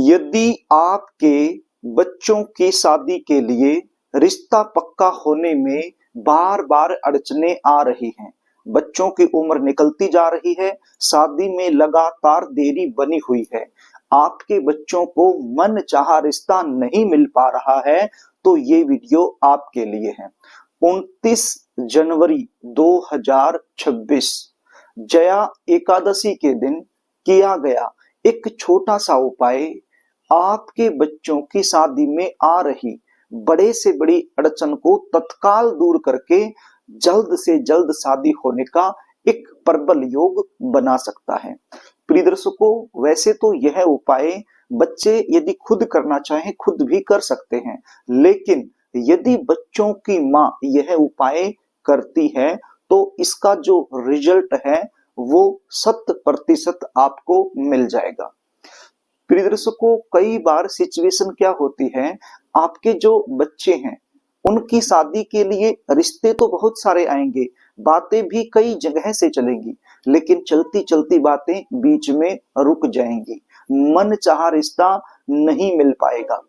यदि आपके बच्चों की शादी के लिए रिश्ता पक्का होने में बार बार अड़चने आ रही हैं, बच्चों की उम्र निकलती जा रही है, शादी में लगातार देरी बनी हुई है, आपके बच्चों को मन चाहा रिश्ता नहीं मिल पा रहा है, तो ये वीडियो आपके लिए है। 29 जनवरी 2026 जया एकादशी के दिन किया गया एक छोटा सा उपाय आपके बच्चों की शादी में आ रही बड़े से बड़ी अड़चन को तत्काल दूर करके जल्द से जल्द शादी होने का एक प्रबल योग बना सकता है। प्रिय दर्शकों, वैसे तो यह उपाय बच्चे यदि खुद करना चाहें खुद भी कर सकते हैं, लेकिन यदि बच्चों की मां यह उपाय करती है तो इसका जो रिजल्ट है वो 100% आपको मिल जाएगा। प्रिय दर्शकों, कई बार सिचुएशन क्या होती है, आपके जो बच्चे हैं उनकी शादी के लिए रिश्ते तो बहुत सारे आएंगे, बातें भी कई जगह से चलेंगी, लेकिन चलती चलती बातें बीच में रुक जाएंगी, मन चाहा रिश्ता नहीं मिल पाएगा।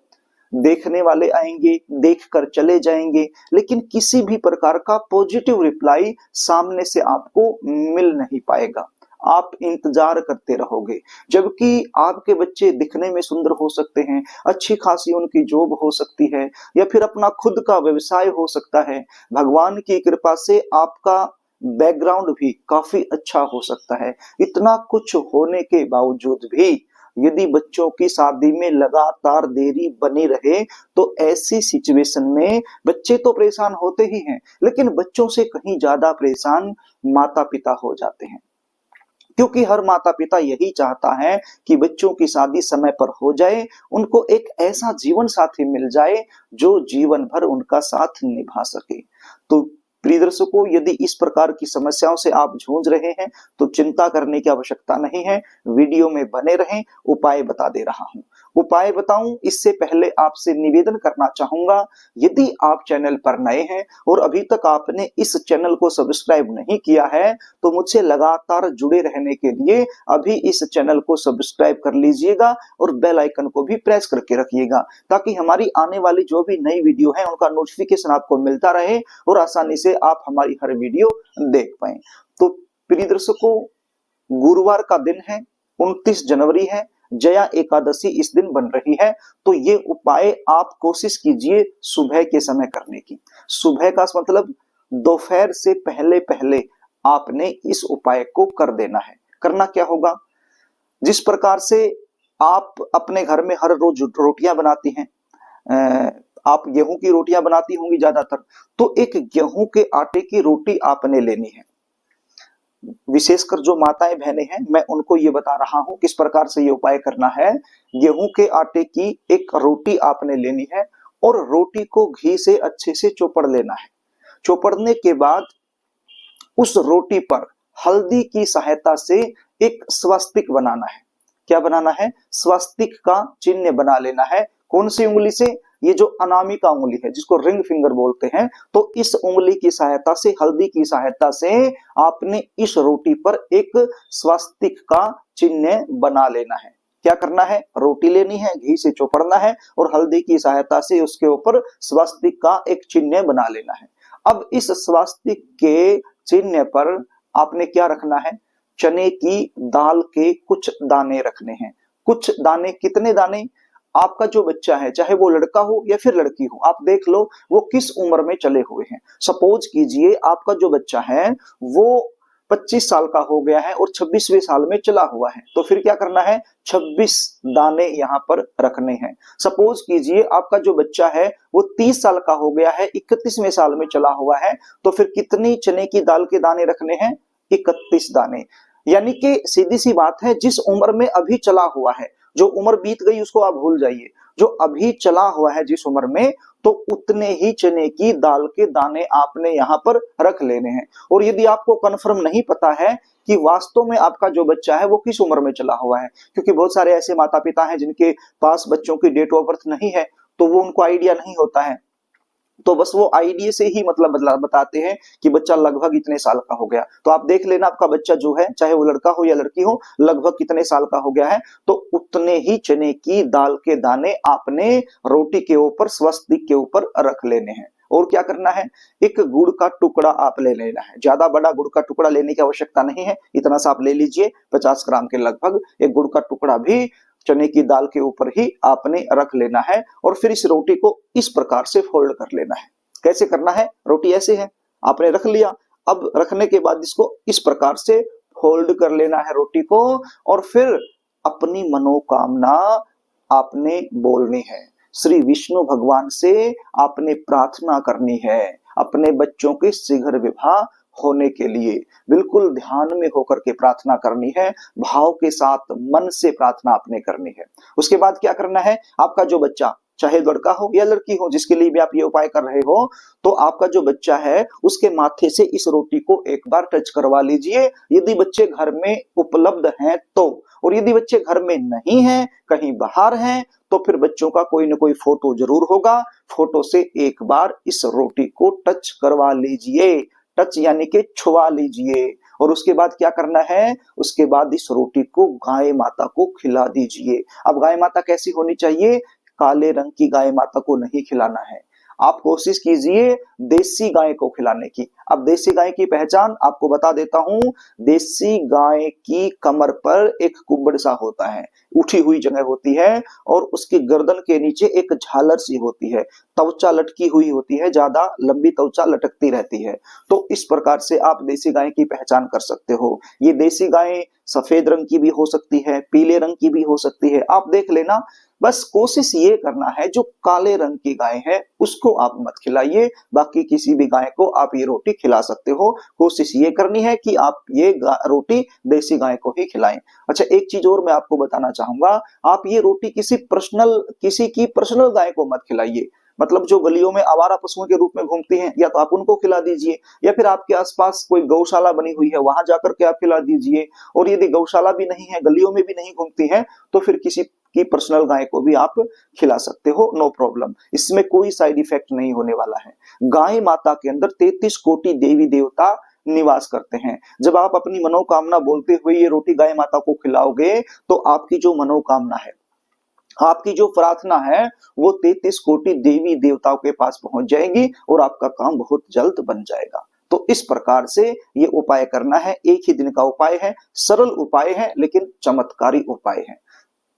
देखने वाले आएंगे, देखकर चले जाएंगे, लेकिन किसी भी प्रकार का पॉजिटिव रिप्लाई सामने से आपको मिल नहीं पाएगा। आप इंतजार करते रहोगे, जबकि आपके बच्चे दिखने में सुंदर हो सकते हैं, अच्छी खासी उनकी जॉब हो सकती है, या फिर अपना खुद का व्यवसाय हो सकता है। भगवान की कृपा से आपका बैकग्राउंड भी काफी अच्छा हो सकता है। इतना कुछ होने के बावजूद भी यदि बच्चों की शादी में लगातार देरी बनी रहे, तो ऐसी सिचुएशन में बच्चे तो परेशान होते ही हैं, लेकिन बच्चों से कहीं ज्यादा परेशान माता पिता हो जाते हैं, क्योंकि हर माता पिता यही चाहता है कि बच्चों की शादी समय पर हो जाए, उनको एक ऐसा जीवन साथी मिल जाए जो जीवन भर उनका साथ निभा सके। तो प्रिय दर्शकों, यदि इस प्रकार की समस्याओं से आप जूझ रहे हैं तो चिंता करने की आवश्यकता नहीं है, वीडियो में बने रहें, उपाय बता दे रहा हूं। उपाय बताऊं इससे पहले आपसे निवेदन करना चाहूंगा, यदि आप चैनल पर नए हैं और अभी तक आपने इस चैनल को सब्सक्राइब नहीं किया है, तो मुझसे लगातार जुड़े रहने के लिए अभी इस चैनल को सब्सक्राइब कर लीजिएगा और बेल आइकन को भी प्रेस करके रखिएगा, ताकि हमारी आने वाली जो भी नई वीडियो है उनका नोटिफिकेशन आपको मिलता रहे और आसानी से आप हमारी हर वीडियो देख पाएं। तो प्रिय दर्शकों, गुरुवार का दिन है, 29 जनवरी है, जया एकादशी इस दिन बन रही है, तो ये उपाय आप कोशिश कीजिए सुबह के समय करने की। सुबह का मतलब दोपहर से पहले पहले आपने इस उपाय को कर देना है। करना क्या होगा, जिस प्रकार से आप अपने घर में हर रोज रोटियां बनाती हैं, आप गेहूं की रोटियां बनाती होंगी ज्यादातर, तो एक गेहूं के आटे की रोटी आपने लेनी है। विशेषकर जो माताएं बहनें हैं, मैं उनको ये बता रहा हूं किस प्रकार से ये उपाय करना है। गेहूं के आटे की एक रोटी आपने लेनी है और रोटी को घी से अच्छे से चौपड़ लेना है। चौपड़ने के बाद उस रोटी पर हल्दी की सहायता से एक स्वस्तिक बनाना है। क्या बनाना है, स्वस्तिक का चिन्ह बना लेना है। कौन सी उंगली से, ये जो अनामिका उंगली है जिसको रिंग फिंगर बोलते हैं, तो इस उंगली की सहायता से, हल्दी की सहायता से आपने इस रोटी पर एक स्वस्तिक का चिन्ह बना लेना है। क्या करना है, रोटी लेनी है, घी से चौपड़ना है और हल्दी की सहायता से उसके ऊपर स्वस्तिक का एक चिन्ह बना लेना है। अब इस स्वस्तिक के चिन्ह पर आपने क्या रखना है, चने की दाल के कुछ दाने रखने हैं। कुछ दाने, कितने दाने, आपका जो बच्चा है चाहे वो लड़का हो या फिर लड़की हो, आप देख लो वो किस उम्र में चले हुए हैं। सपोज कीजिए आपका जो बच्चा है वो 25 साल का हो गया है और 26वें साल में चला हुआ है, तो फिर क्या करना है, 26 दाने यहाँ पर रखने हैं। सपोज कीजिए आपका जो बच्चा है वो 30 साल का हो गया है, 31वें साल में चला हुआ है, तो फिर कितनी चने की दाल के दाने रखने हैं, 31 दाने। यानी कि सीधी सी बात है, जिस उम्र में अभी चला हुआ है, जो उम्र बीत गई उसको आप भूल जाइए, जो अभी चला हुआ है जिस उम्र में, तो उतने ही चने की दाल के दाने आपने यहाँ पर रख लेने हैं। और यदि आपको कंफर्म नहीं पता है कि वास्तव में आपका जो बच्चा है वो किस उम्र में चला हुआ है, क्योंकि बहुत सारे ऐसे माता पिता हैं जिनके पास बच्चों की डेट ऑफ बर्थ नहीं है, तो वो उनको आइडिया नहीं होता है, तो बस वो आइडिया से ही मतलब बताते हैं कि बच्चा लगभग इतने साल का हो गया। तो आप देख लेना आपका बच्चा जो है, चाहे वो लड़का हो या लड़की हो, लगभग कितने साल का हो गया है। तो उतने ही चने की दाल के दाने आपने रोटी के ऊपर, स्वस्तिक के ऊपर रख लेने हैं। और क्या करना है, एक गुड़ का टुकड़ा आप ले लेना है। ज्यादा बड़ा गुड़ का टुकड़ा लेने की आवश्यकता नहीं है, इतना सा आप ले लीजिए, 50 ग्राम के लगभग एक गुड़ का टुकड़ा भी चने की दाल के ऊपर ही आपने रख लेना है। और फिर इस रोटी को इस प्रकार से फोल्ड कर लेना है। कैसे करना है, रोटी ऐसे है, आपने रख लिया, अब रखने के बाद इसको इस प्रकार से फोल्ड कर लेना है रोटी को, और फिर अपनी मनोकामना आपने बोलनी है। श्री विष्णु भगवान से आपने प्रार्थना करनी है अपने बच्चों के शीघ्र विवाह होने के लिए। बिल्कुल ध्यान में होकर के प्रार्थना करनी है, भाव के साथ मन से प्रार्थना आपने करनी है। उसके बाद क्या करना है, आपका जो बच्चा, चाहे लड़का हो या लड़की हो, जिसके लिए भी आप ये उपाय कर रहे हो, तो आपका जो बच्चा है उसके माथे से इस रोटी को एक बार टच करवा लीजिए, यदि बच्चे घर में उपलब्ध हैं तो। और यदि बच्चे घर में नहीं हैं, कहीं बाहर हैं, तो फिर बच्चों का कोई ना कोई फोटो जरूर होगा, फोटो से एक बार इस रोटी को टच करवा लीजिए। टच यानी कि छुआ लीजिए। और उसके बाद क्या करना है, उसके बाद इस रोटी को गाय माता को खिला दीजिए। अब गाय माता कैसी होनी चाहिए, काले रंग की गाय माता को नहीं खिलाना है, आप कोशिश कीजिए देसी गाय को खिलाने की। अब देसी गाय की पहचान आपको बता देता हूं, देसी गाय की कमर पर एक कुब्बड़ सा होता है, उठी हुई जगह होती है, और उसकी गर्दन के नीचे एक झालर सी होती है, त्वचा लटकी हुई होती है, ज्यादा लंबी त्वचा लटकती रहती है। तो इस प्रकार से आप देसी गाय की पहचान कर सकते हो। ये देसी गाय सफेद रंग की भी हो सकती है, पीले रंग की भी हो सकती है, आप देख लेना। बस कोशिश ये करना है जो काले रंग की गाय है उसको आप मत खिलाइए, बाकी किसी भी गाय को आप ये रोटी खिला सकते हो। कोशिश ये करनी है कि आप ये रोटी देसी गाय को ही खिलाएं। अच्छा, एक चीज और मैं आपको बताना चाहूंगा, आप ये रोटी किसी की पर्सनल गाय को मत खिलाइए। मतलब जो गलियों में आवारा पशुओं के रूप में घूमती हैं, या तो आप उनको खिला दीजिए, या फिर आपके आसपास कोई गौशाला बनी हुई है वहां जाकर के आप खिला दीजिए। और यदि गौशाला भी नहीं है, गलियों में भी नहीं घूमती है, तो फिर किसी की पर्सनल गाय को भी आप खिला सकते हो, नो प्रॉब्लम। इसमें कोई साइड इफेक्ट नहीं होने वाला है। गाय माता के अंदर 33 कोटि देवी देवता निवास करते हैं। जब आप अपनी मनोकामना बोलते हुए ये रोटी गाय माता को खिलाओगे, तो आपकी जो मनोकामना है, आपकी जो प्रार्थना है, वो 33 कोटि देवी देवताओं के पास पहुंच जाएगी और आपका काम बहुत जल्द बन जाएगा। तो इस प्रकार से ये उपाय करना है, एक ही दिन का उपाय है, सरल उपाय है, लेकिन चमत्कारी उपाय है।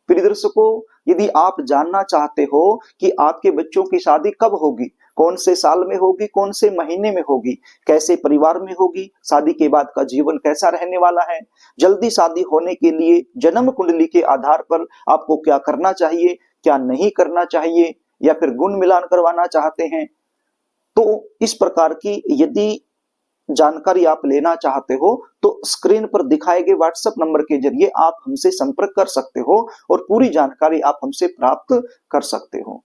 प्रिय दर्शकों, यदि आप जानना चाहते हो कि आपके बच्चों की शादी कब होगी, कौन से साल में होगी, कौन से महीने में होगी, कैसे परिवार में होगी, शादी के बाद का जीवन कैसा रहने वाला है, जल्दी शादी होने के लिए जन्म कुंडली के आधार पर आपको क्या करना चाहिए, क्या नहीं करना चाहिए, या फिर गुण मिलान करवाना चाहते हैं, तो इस प्रकार की यदि जानकारी आप लेना चाहते हो तो स्क्रीन पर दिखाए गए व्हाट्सएप नंबर के जरिए आप हमसे संपर्क कर सकते हो और पूरी जानकारी आप हमसे प्राप्त कर सकते हो।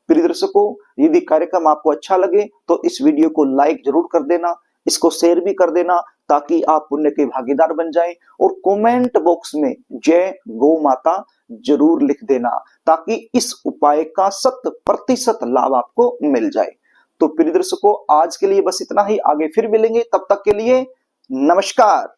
प्रिय दर्शकों, यदि कार्यक्रम आपको अच्छा लगे तो इस वीडियो को लाइक जरूर कर देना, इसको शेयर भी कर देना, ताकि आप पुण्य के भागीदार बन जाएं। और कमेंट बॉक्स में जय गौ माता जरूर लिख देना, ताकि इस उपाय का 100% लाभ आपको मिल जाए। तो प्रिय दर्शकों, आज के लिए बस इतना ही, आगे फिर मिलेंगे, तब तक के लिए नमस्कार।